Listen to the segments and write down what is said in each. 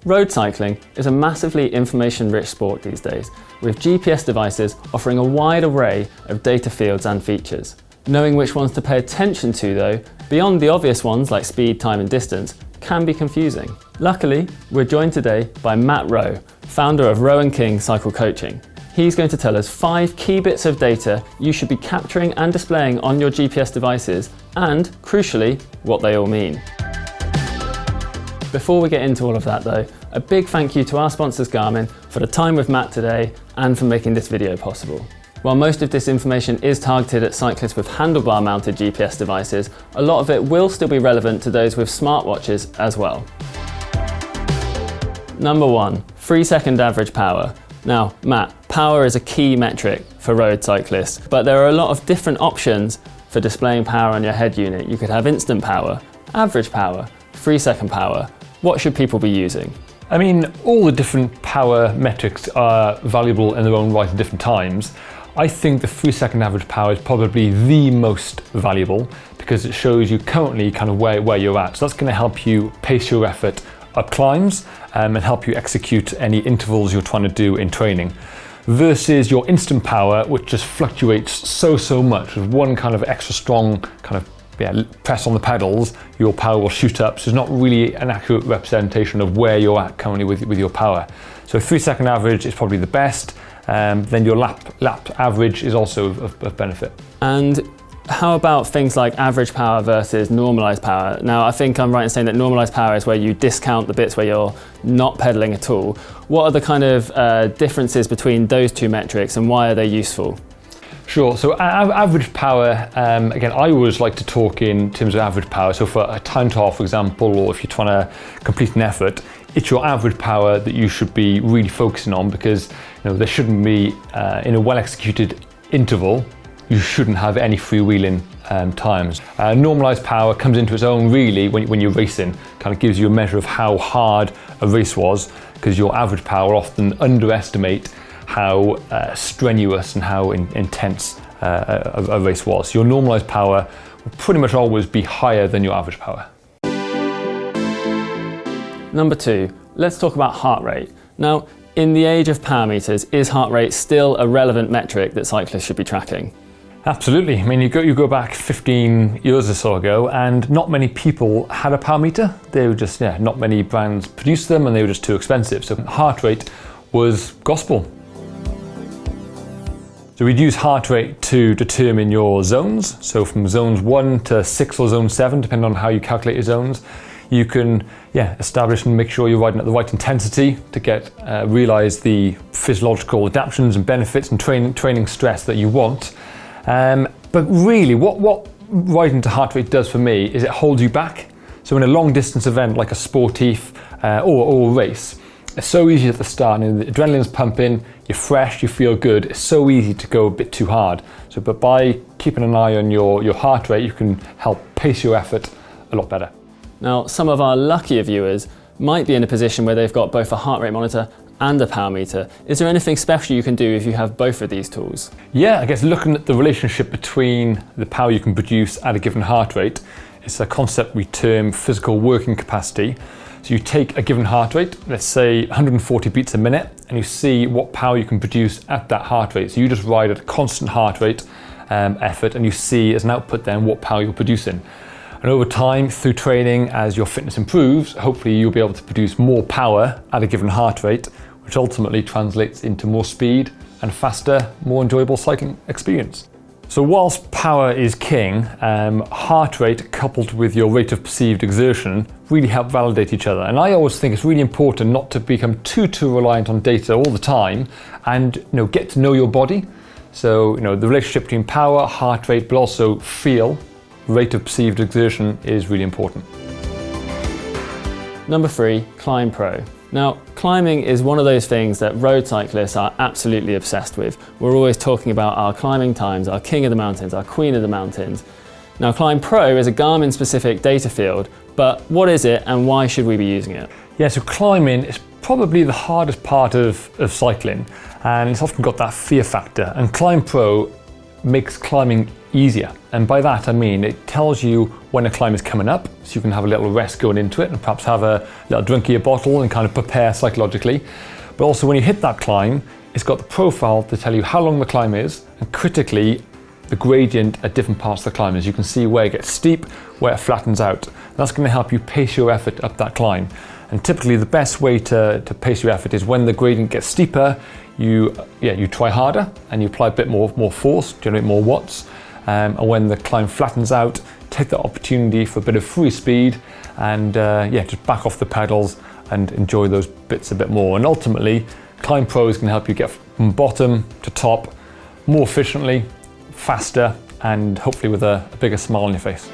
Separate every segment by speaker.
Speaker 1: Road cycling is a massively information-rich sport these days, with GPS devices offering a wide array of data fields and features. Knowing which ones to pay attention to though, beyond the obvious ones like speed, time and distance, can be confusing. Luckily, we're joined today by Matt Rowe, founder of Rowe and King Cycle Coaching. He's going to tell us 5 key bits of data you should be capturing and displaying on your GPS devices, and, crucially, what they all mean. Before we get into all of that though, a big thank you to our sponsors Garmin for the time with Matt today and for making this video possible. While most of this information is targeted at cyclists with handlebar mounted GPS devices, a lot of it will still be relevant to those with smartwatches as well. Number 1, 3-second average power. Now, Matt, power is a key metric for road cyclists, but there are a lot of different options for displaying power on your head unit. You could have instant power, average power, 3-second power. What should people be using?
Speaker 2: I mean, all the different power metrics are valuable in their own right at different times. I think the 3-second average power is probably the most valuable because it shows you currently kind of where you're at. So that's going to help you pace your effort up climbs and help you execute any intervals you're trying to do in training. Versus your instant power, which just fluctuates so much. With one kind of extra strong kind of press on the pedals, your power will shoot up. So it's not really an accurate representation of where you're at currently with your power. So 3-second average is probably the best. Then your lap average is also of benefit.
Speaker 1: And how about things like average power versus normalized power? Now, I think I'm right in saying that normalized power is where you discount the bits where you're not pedaling at all. What are the kind of differences between those two metrics and why are they useful?
Speaker 2: Sure, so average power, again, I always like to talk in terms of average power. So for a time trial, for example, or if you're trying to complete an effort, it's your average power that you should be really focusing on because there shouldn't be, in a well-executed interval, you shouldn't have any freewheeling times. Normalized power comes into its own really when you're racing, kind of gives you a measure of how hard a race was because your average power often underestimate how strenuous and how intense a race was. Your normalized power will pretty much always be higher than your average power.
Speaker 1: Number 2, let's talk about heart rate. Now, in the age of power meters, is heart rate still a relevant metric that cyclists should be tracking?
Speaker 2: Absolutely. I mean, you go back 15 years or so ago and not many people had a power meter. They were just, not many brands produced them and they were just too expensive. So heart rate was gospel. So we'd use heart rate to determine your zones. So from zones 1 to 6 or zone 7, depending on how you calculate your zones, you can establish and make sure you're riding at the right intensity to realize the physiological adaptations and benefits and training stress that you want. But really, what riding to heart rate does for me is it holds you back. So in a long distance event like a sportif or a race, it's so easy at the start, and the adrenaline's pumping, you're fresh, you feel good, it's so easy to go a bit too hard. But by keeping an eye on your heart rate, you can help pace your effort a lot better.
Speaker 1: Now, some of our luckier viewers might be in a position where they've got both a heart rate monitor and a power meter. Is there anything special you can do if you have both of these tools?
Speaker 2: Yeah, I guess looking at the relationship between the power you can produce at a given heart rate, it's a concept we term physical working capacity. So you take a given heart rate, let's say 140 beats a minute, and you see what power you can produce at that heart rate. So you just ride at a constant heart rate effort, and you see as an output then what power you're producing. And over time, through training, as your fitness improves, hopefully you'll be able to produce more power at a given heart rate, which ultimately translates into more speed and faster, more enjoyable cycling experience. So whilst power is king, heart rate coupled with your rate of perceived exertion really help validate each other. And I always think it's really important not to become too reliant on data all the time and get to know your body. So the relationship between power, heart rate, but also feel, rate of perceived exertion is really important.
Speaker 1: Number 3, Climb Pro. Now, climbing is one of those things that road cyclists are absolutely obsessed with. We're always talking about our climbing times, our king of the mountains, our queen of the mountains. Now, Climb Pro is a Garmin specific data field, but what is it and why should we be using it?
Speaker 2: Yeah, so climbing is probably the hardest part of cycling, and it's often got that fear factor. And Climb Pro makes climbing easier. And by that I mean it tells you when a climb is coming up, so you can have a little rest going into it and perhaps have a little drink of your bottle and kind of prepare psychologically. But also when you hit that climb, it's got the profile to tell you how long the climb is, and critically the gradient at different parts of the climb, as you can see where it gets steep, where it flattens out. And that's going to help you pace your effort up that climb. And typically the best way to pace your effort is when the gradient gets steeper, you try harder and you apply a bit more force, generate more watts. And when the climb flattens out, take that opportunity for a bit of free speed and just back off the pedals and enjoy those bits a bit more. And ultimately, Climb Pro is going to help you get from bottom to top more efficiently, faster, and hopefully with a bigger smile on your face.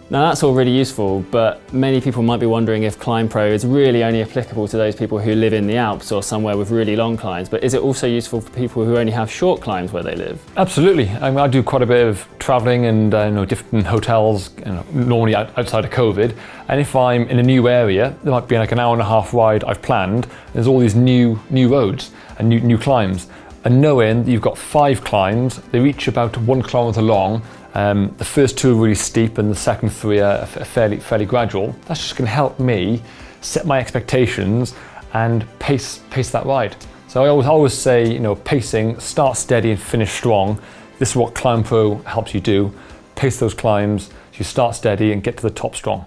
Speaker 1: Now that's all really useful, but many people might be wondering if Climb Pro is really only applicable to those people who live in the Alps or somewhere with really long climbs, but is it also useful for people who only have short climbs where they live?
Speaker 2: Absolutely. I do quite a bit of travelling and different hotels, normally outside of COVID, and if I'm in a new area, there might be like an hour and a half ride I've planned, there's all these new roads and new climbs, and knowing that you've got 5 climbs, they're each about 1 kilometre long. The first 2 are really steep and the second 3 are fairly gradual. That's just going to help me set my expectations and pace that ride. So I always say, pacing, start steady and finish strong. This is what Climb Pro helps you do. Pace those climbs, so you start steady and get to the top strong.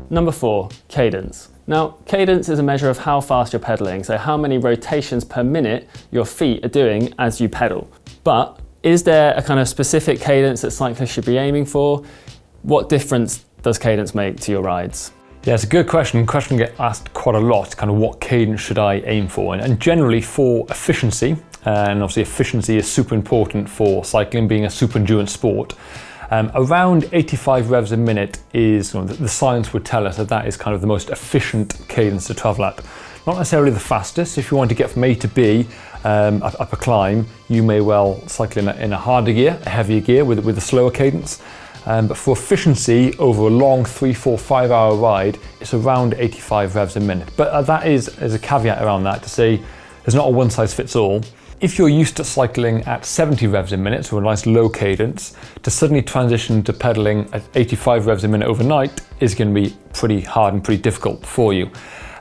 Speaker 1: Number 4, cadence. Now, cadence is a measure of how fast you're pedaling, so how many rotations per minute your feet are doing as you pedal. But is there a kind of specific cadence that cyclists should be aiming for? What difference does cadence make to your rides?
Speaker 2: Yeah, it's a good question. The question gets asked quite a lot, kind of what cadence should I aim for? And generally for efficiency, and obviously efficiency is super important for cycling, being a super endurance sport. Around 85 revs a minute is, the science would tell us that is kind of the most efficient cadence to travel at. Not necessarily the fastest. If you want to get from A to B up a climb, you may well cycle in a harder gear, a heavier gear with a slower cadence. But for efficiency, over a long 3, 4, 5 hour ride, it's around 85 revs a minute. But that is a caveat around that to say there's not a one size fits all. If you're used to cycling at 70 revs a minute, so a nice low cadence, to suddenly transition to pedaling at 85 revs a minute overnight is going to be pretty hard and pretty difficult for you.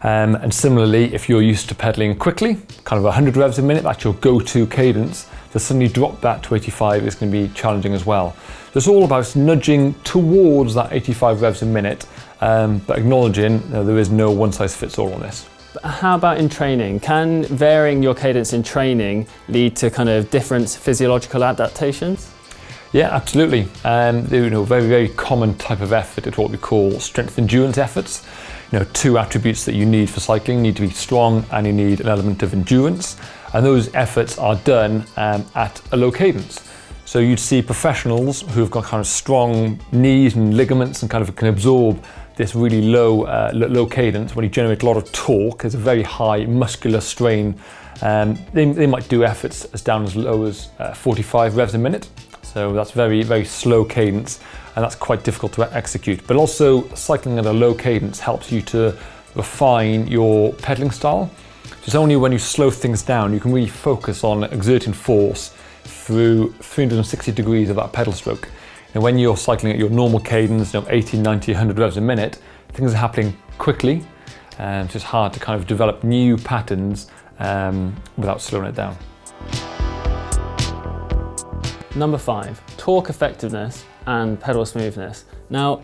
Speaker 2: And similarly, if you're used to pedaling quickly, kind of 100 revs a minute, that's your go-to cadence, to suddenly drop that to 85 is going to be challenging as well. So it's all about nudging towards that 85 revs a minute, but acknowledging there is no one-size-fits-all on this.
Speaker 1: But how about in training? Can varying your cadence in training lead to kind of different physiological adaptations?
Speaker 2: Yeah, absolutely. Very, very common type of effort is what we call strength endurance efforts. 2 attributes that you need for cycling. You need to be strong and you need an element of endurance. And those efforts are done at a low cadence. So you'd see professionals who've got kind of strong knees and ligaments and kind of can absorb this really low cadence. When you generate a lot of torque, there's a very high muscular strain. They might do efforts as down as low as 45 revs a minute. So that's very, very slow cadence, and that's quite difficult to execute. But also cycling at a low cadence helps you to refine your pedaling style. It's only when you slow things down, you can really focus on exerting force through 360 degrees of that pedal stroke. And when you're cycling at your normal cadence, 80, 90, 100 revs a minute, things are happening quickly, and it's just hard to kind of develop new patterns without slowing it down.
Speaker 1: Number 5, torque effectiveness and pedal smoothness. Now,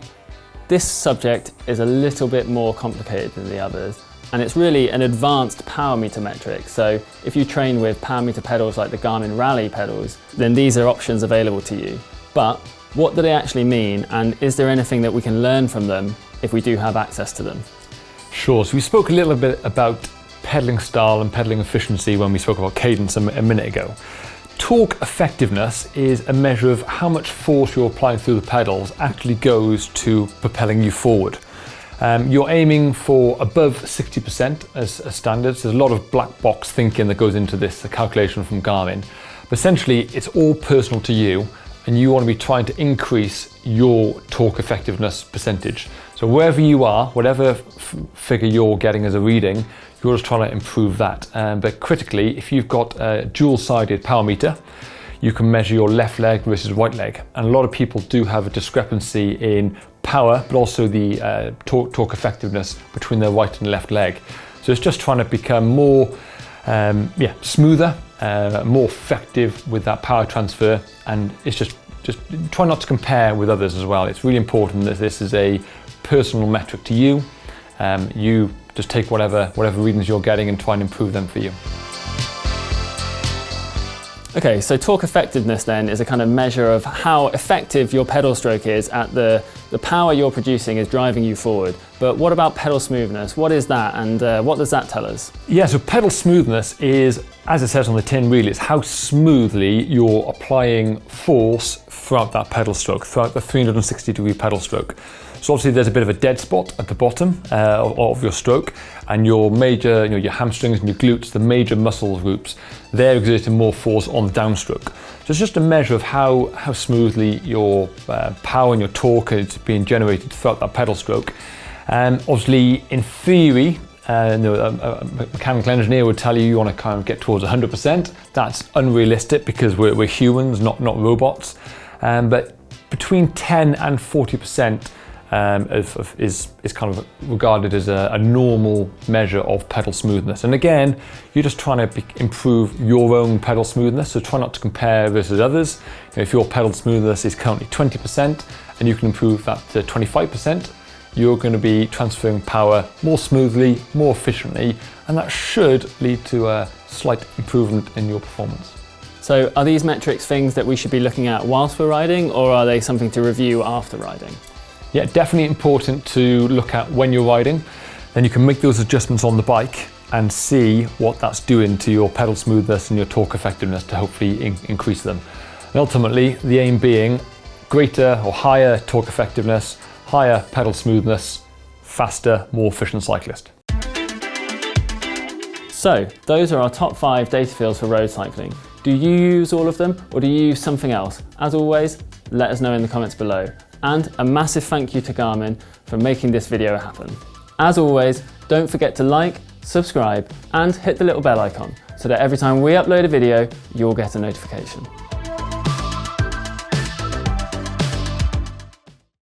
Speaker 1: this subject is a little bit more complicated than the others, and it's really an advanced power meter metric. So if you train with power meter pedals like the Garmin Rally pedals, then these are options available to you. But what do they actually mean, and is there anything that we can learn from them if we do have access to them?
Speaker 2: Sure, so we spoke a little bit about pedaling style and pedaling efficiency when we spoke about cadence a minute ago. Torque effectiveness is a measure of how much force you're applying through the pedals actually goes to propelling you forward. You're aiming for above 60% as standards. There's a lot of black box thinking that goes into this, the calculation from Garmin. But essentially, it's all personal to you, and you want to be trying to increase your torque effectiveness percentage. So So wherever you are, whatever figure you're getting as a reading, you're just trying to improve that. But critically, if you've got a dual-sided power meter, you can measure your left leg versus right leg. And a lot of people do have a discrepancy in power, but also the torque effectiveness between their right and left leg. So it's just trying to become more smoother, more effective with that power transfer, and it's just try not to compare with others as well. It's really important that this is a personal metric to you. You just take whatever readings you're getting and try and improve them for you.
Speaker 1: Okay, so torque effectiveness then is a kind of measure of how effective your pedal stroke is at the power you're producing is driving you forward. But what about pedal smoothness? What is that, and what does that tell us?
Speaker 2: Yeah, so pedal smoothness is, as it says on the tin really, it's how smoothly you're applying force throughout that pedal stroke, throughout the 360-degree pedal stroke. So obviously there's a bit of a dead spot at the bottom of your stroke, and your major, your hamstrings and your glutes, the major muscle groups, they're exerting more force on the downstroke. So it's just a measure of how smoothly your power and your torque is being generated throughout that pedal stroke. Obviously, in theory, a mechanical engineer would tell you want to kind of get towards 100%. That's unrealistic because we're humans, not robots. But between 10 and 40% is kind of regarded as a normal measure of pedal smoothness. And again, you're just trying to improve your own pedal smoothness, so try not to compare versus others. If your pedal smoothness is currently 20% and you can improve that to 25%, you're going to be transferring power more smoothly, more efficiently, and that should lead to a slight improvement in your performance.
Speaker 1: So are these metrics things that we should be looking at whilst we're riding, or are they something to review after riding?
Speaker 2: Yeah, definitely important to look at when you're riding. Then you can make those adjustments on the bike and see what that's doing to your pedal smoothness and your torque effectiveness to hopefully increase them. And ultimately, the aim being greater or higher torque effectiveness, higher pedal smoothness, faster, more efficient cyclist.
Speaker 1: So those are our top 5 data fields for road cycling. Do you use all of them, or do you use something else? As always, let us know in the comments below. And a massive thank you to Garmin for making this video happen. As always, don't forget to like, subscribe, and hit the little bell icon so that every time we upload a video, you'll get a notification.